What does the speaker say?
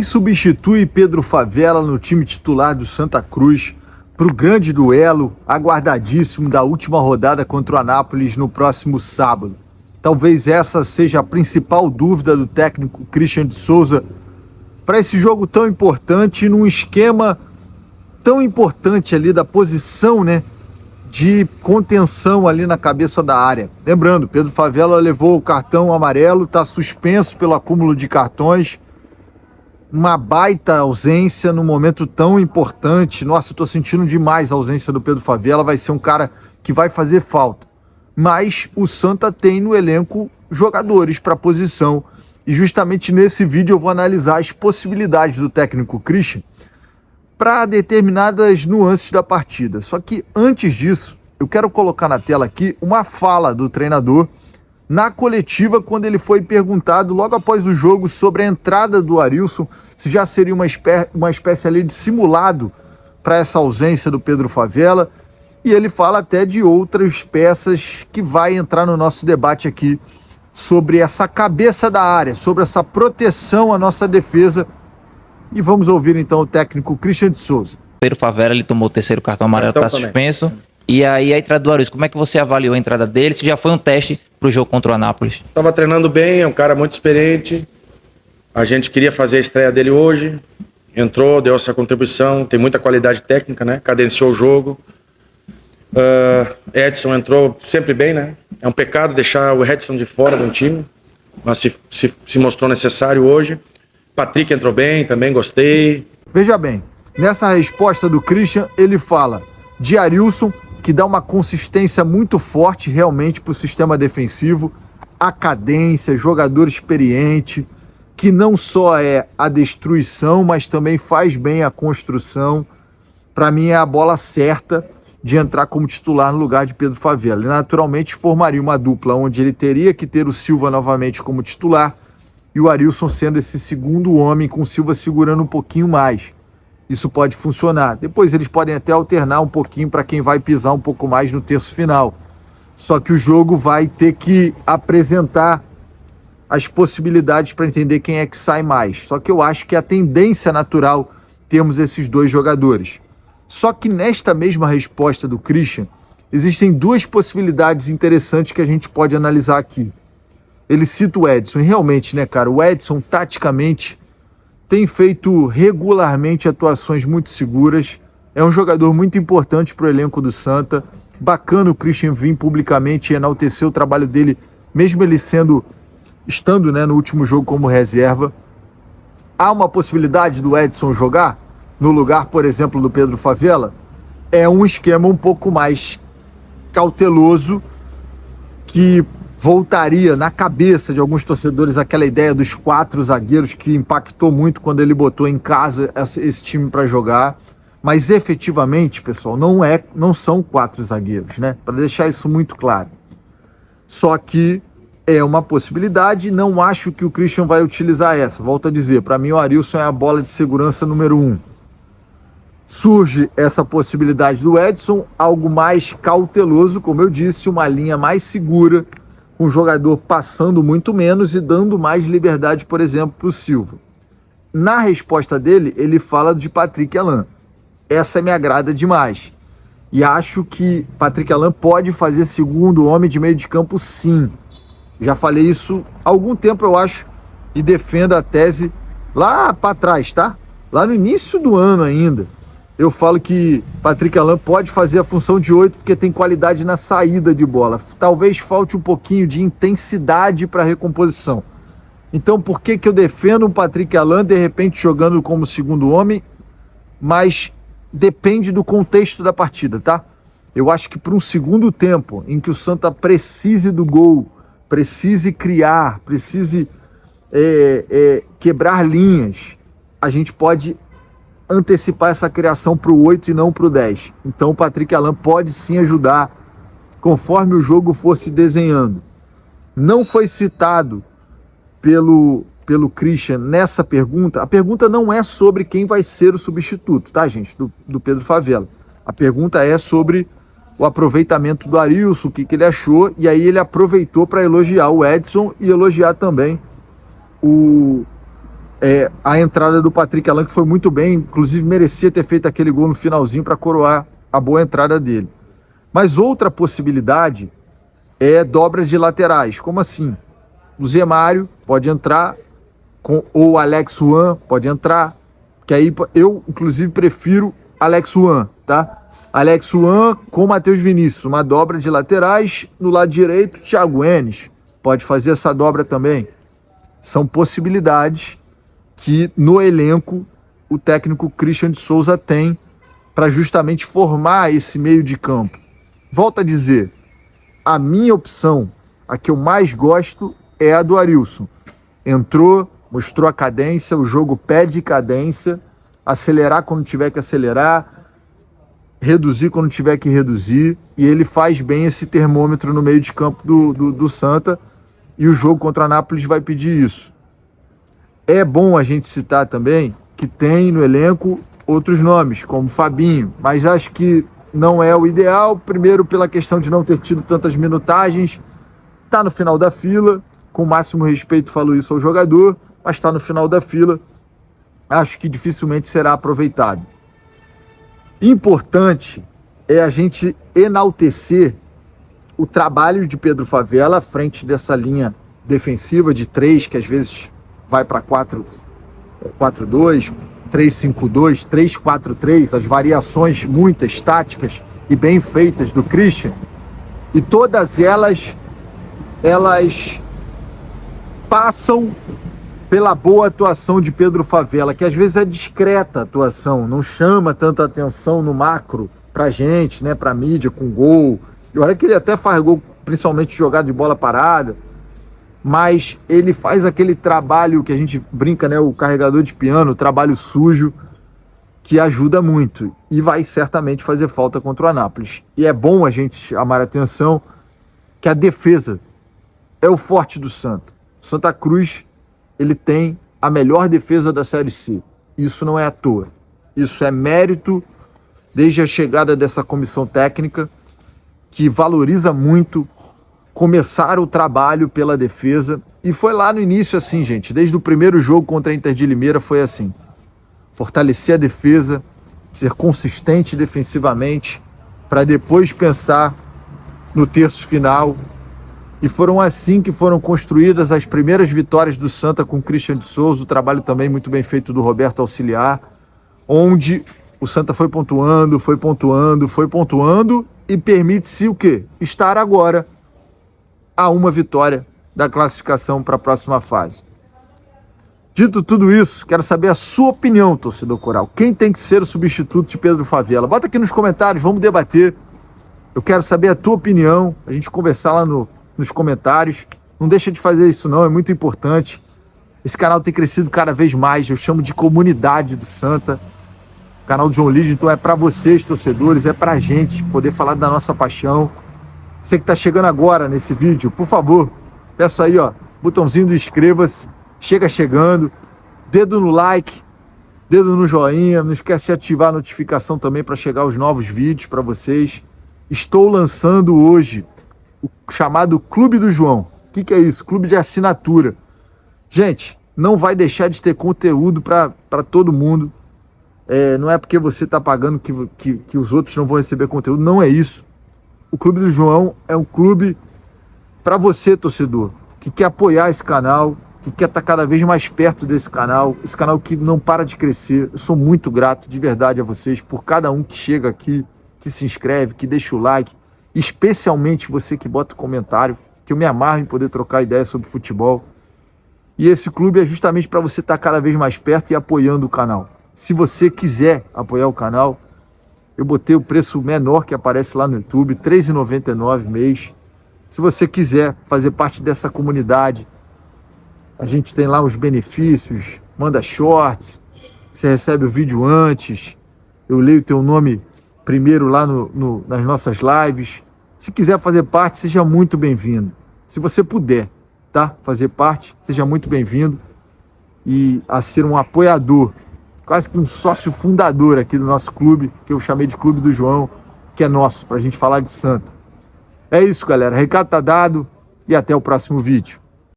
Quem substitui Pedro Favela no time titular do Santa Cruz para o grande duelo aguardadíssimo da última rodada contra o Anápolis no próximo sábado? Talvez essa seja a principal dúvida do técnico Christian de Souza para esse jogo tão importante, num esquema tão importante ali da posição, né, de contenção ali na cabeça da área. Lembrando, Pedro Favela levou o cartão amarelo, está suspenso pelo acúmulo de cartões, uma baita ausência num momento tão importante. Nossa, eu tô sentindo demais a ausência do Pedro Favela, vai ser um cara que vai fazer falta. Mas o Santa tem no elenco jogadores para a posição, e justamente nesse vídeo eu vou analisar as possibilidades do técnico Christian para determinadas nuances da partida. Só que antes disso, eu quero colocar na tela aqui uma fala do treinador na coletiva, quando ele foi perguntado logo após o jogo sobre a entrada do Arilson, se já seria uma espécie ali de simulado para essa ausência do Pedro Favela, e ele fala até de outras peças que vai entrar no nosso debate aqui sobre essa cabeça da área, sobre essa proteção à nossa defesa. E vamos ouvir então o técnico Christian de Souza. Pedro Favela, ele tomou o terceiro cartão amarelo, está suspenso. E aí a entrada do Arilson, como é que você avaliou a entrada dele? Se já foi um teste para o jogo contra o Anápolis? Estava treinando bem, é um cara muito experiente. A gente queria fazer a estreia dele hoje. Entrou, deu essa contribuição, tem muita qualidade técnica, né? Cadenciou o jogo. Edson entrou sempre bem, né? É um pecado deixar o Edson de fora do time, mas se mostrou necessário hoje. Patrick entrou bem, também gostei. Veja bem, nessa resposta do Christian, ele fala de Arilson, que dá uma consistência muito forte realmente para o sistema defensivo, a cadência, jogador experiente, que não só é a destruição, mas também faz bem a construção. Para mim é a bola certa de entrar como titular no lugar de Pedro Favela. Ele naturalmente formaria uma dupla onde ele teria que ter o Silva novamente como titular e o Arilson sendo esse segundo homem, com o Silva segurando um pouquinho mais. Isso pode funcionar. Depois eles podem até alternar um pouquinho para quem vai pisar um pouco mais no terço final. Só que o jogo vai ter que apresentar as possibilidades para entender quem é que sai mais. Só que eu acho que a tendência natural termos esses dois jogadores. Só que nesta mesma resposta do Christian, existem duas possibilidades interessantes que a gente pode analisar aqui. Ele cita o Edson, e realmente, né, cara, o Edson, taticamente, tem feito regularmente atuações muito seguras, é um jogador muito importante para o elenco do Santa. Bacana o Christian vir publicamente e enaltecer o trabalho dele, mesmo ele estando, né, no último jogo como reserva. Há uma possibilidade do Edson jogar no lugar, por exemplo, do Pedro Favela? É um esquema um pouco mais cauteloso, que voltaria na cabeça de alguns torcedores aquela ideia dos 4 zagueiros, que impactou muito quando ele botou em casa esse time para jogar. Mas efetivamente, pessoal, não são 4 zagueiros, né? Para deixar isso muito claro. Só que é uma possibilidade, não acho que o Christian vai utilizar essa. Volto a dizer, para mim o Arilson é a bola de segurança número 1. Surge essa possibilidade do Edson, algo mais cauteloso, como eu disse, uma linha mais segura, um jogador passando muito menos e dando mais liberdade, por exemplo, para o Silva. Na resposta dele, ele fala de Patrick Alan. Essa me agrada demais. E acho que Patrick Alan pode fazer segundo homem de meio de campo, sim. Já falei isso há algum tempo, eu acho, e defendo a tese lá para trás, tá? Lá no início do ano ainda. Eu falo que Patrick Alan pode fazer a função de 8 porque tem qualidade na saída de bola. Talvez falte um pouquinho de intensidade para recomposição. Então por que eu defendo o Patrick Alan de repente jogando como segundo homem? Mas depende do contexto da partida, tá? Eu acho que para um segundo tempo em que o Santa precise do gol, precise criar, precise quebrar linhas, a gente pode antecipar essa criação para o 8 e não para o 10. Então o Patrick Alan pode sim ajudar conforme o jogo for se desenhando. Não foi citado pelo Christian nessa pergunta. A pergunta não é sobre quem vai ser o substituto, tá, gente, do Pedro Favela. A pergunta é sobre o aproveitamento do Arilson, o que ele achou, e aí ele aproveitou para elogiar o Edson e elogiar também o a entrada do Patrick Alan, que foi muito bem, inclusive merecia ter feito aquele gol no finalzinho para coroar a boa entrada dele. Mas outra possibilidade é dobra de laterais. Como assim? O Zé Mário pode entrar, ou o Alex Juan pode entrar, que aí eu, inclusive, prefiro Alex Juan, tá? Alex Juan com Matheus Vinícius, uma dobra de laterais. No lado direito, Thiago Enes pode fazer essa dobra também. São possibilidades que no elenco o técnico Christian de Souza tem para justamente formar esse meio de campo. Volto a dizer, a minha opção, a que eu mais gosto, é a do Arilson. Entrou, mostrou a cadência, o jogo pede cadência, acelerar quando tiver que acelerar, reduzir quando tiver que reduzir, e ele faz bem esse termômetro no meio de campo do Santa, e o jogo contra a Nápoles vai pedir isso. É bom a gente citar também que tem no elenco outros nomes, como Fabinho, mas acho que não é o ideal, primeiro pela questão de não ter tido tantas minutagens, está no final da fila, com o máximo respeito falo isso ao jogador, mas está no final da fila, acho que dificilmente será aproveitado. Importante é a gente enaltecer o trabalho de Pedro Favela à frente dessa linha defensiva de 3, que às vezes vai para 4-4-2, 3-5-2, 3-4-3, as variações muitas táticas e bem feitas do Christian, e todas elas passam pela boa atuação de Pedro Favela, que às vezes é discreta a atuação, não chama tanta atenção no macro pra gente, né, pra mídia, com gol. E olha que ele até faz gol, principalmente jogado de bola parada, mas ele faz aquele trabalho que a gente brinca, né, o carregador de piano, o trabalho sujo, que ajuda muito e vai certamente fazer falta contra o Anápolis. E é bom a gente chamar a atenção que a defesa é o forte do Santa. Santa Cruz, ele tem a melhor defesa da Série C. Isso não é à toa. Isso é mérito desde a chegada dessa comissão técnica, que valoriza muito começar o trabalho pela defesa. E foi lá no início assim, gente. Desde o primeiro jogo contra a Inter de Limeira foi assim. Fortalecer a defesa, ser consistente defensivamente, para depois pensar no terço final. E foram assim que foram construídas as primeiras vitórias do Santa com o Christian de Souza, o trabalho também muito bem feito do Roberto Auxiliar, onde o Santa foi pontuando e permite-se o quê? Estar agora a uma vitória da classificação para a próxima fase. Dito tudo isso, quero saber a sua opinião, torcedor coral. Quem tem que ser o substituto de Pedro Favela? Bota aqui nos comentários, vamos debater. Eu quero saber a tua opinião, a gente conversar lá nos comentários. Não deixa de fazer isso não, é muito importante. Esse canal tem crescido cada vez mais, eu chamo de comunidade do Santa. O canal do João Lídio, então é para vocês, torcedores, é pra gente poder falar da nossa paixão. Você que tá chegando agora nesse vídeo, por favor, peço aí, ó, botãozinho do inscreva-se, chega chegando, dedo no like, dedo no joinha, não esquece de ativar a notificação também para chegar os novos vídeos para vocês. Estou lançando hoje o chamado Clube do João. O que é isso? Clube de assinatura. Gente, não vai deixar de ter conteúdo para todo mundo. Não é porque você está pagando que os outros não vão receber conteúdo. Não é isso. O Clube do João é um clube para você, torcedor, que quer apoiar esse canal, que quer estar cada vez mais perto desse canal, esse canal que não para de crescer. Eu sou muito grato de verdade a vocês por cada um que chega aqui, que se inscreve, que deixa o like, especialmente você que bota comentário, que eu me amarro em poder trocar ideias sobre futebol. E esse clube é justamente para você estar cada vez mais perto e apoiando o canal. Se você quiser apoiar o canal, eu botei o preço menor que aparece lá no YouTube, R$ 3,99 mês. Se você quiser fazer parte dessa comunidade, a gente tem lá os benefícios, manda shorts, você recebe o vídeo antes, eu leio o teu nome primeiro lá nas nossas lives. Se quiser fazer parte, seja muito bem-vindo. Se você puder, tá? Fazer parte, seja muito bem-vindo. E a ser um apoiador, quase que um sócio fundador aqui do nosso clube, que eu chamei de Clube do João, que é nosso, pra gente falar de Santa. É isso, galera. Recado tá dado e até o próximo vídeo.